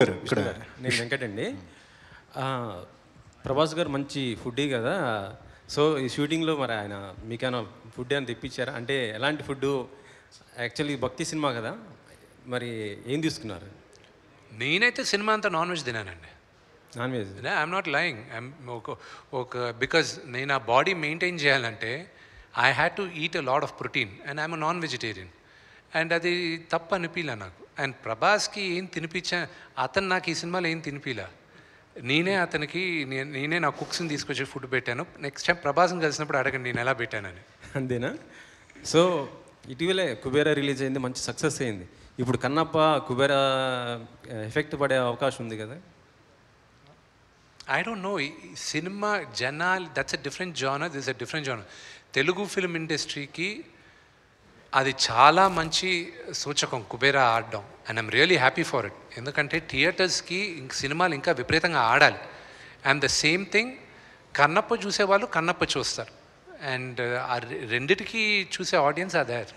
ఇక్కడ నేను వెంకట్ అండి. ప్రభాస్ గారు మంచి ఫుడ్డీ కదా. సో ఈ షూటింగ్లో మరి ఆయన మీకేమైనా ఫుడ్ అని తెప్పించారా? అంటే ఎలాంటి ఫుడ్డు? యాక్చువల్లీ భక్తి సినిమా కదా, మరి ఏం తీసుకున్నారు? నేనైతే సినిమా అంతా నాన్ వెజ్ తినానండి. Non veg? I'm not lying. ఒక బికాజ్ నేను ఆ బాడీ మెయింటైన్ చేయాలంటే I had to eat a lot of protein and I'm non vegetarian. And అది తప్పు అనిపించలే నాకు. అండ్ ప్రభాస్కి ఏం తినిపించా, అతను నాకు ఈ సినిమాలో ఏం తినిపించలే. నేనే అతనికి నేనే నా కుక్స్ని తీసుకొచ్చి ఫుడ్ పెట్టాను. నెక్స్ట్ టైం ప్రభాస్ని కలిసినప్పుడు అడగండి నేను ఎలా పెట్టానని. అంతేనా? సో ఇటీవలే కుబేరా రిలీజ్ అయింది, మంచి సక్సెస్ అయింది. ఇప్పుడు కన్నప్ప కుబేరా ఎఫెక్ట్ పడే అవకాశం ఉంది కదా? I don't know. ఈ సినిమా జనాలు, that's a different genre, this a different genre. Telugu film ఇండస్ట్రీకి అది చాలా మంచి సూచకం కుబేరా ఆడడం. And I'm really happy for it. ఎందుకంటే థియేటర్స్కి సినిమాలు ఇంకా విపరీతంగా ఆడాలి. And the same thing, Kannappa చూసేవాళ్ళు కన్నప్ప చూస్తారు. అండ్ ఆ రెండిటికి చూసే ఆడియన్స్ ఆర్ దేర్.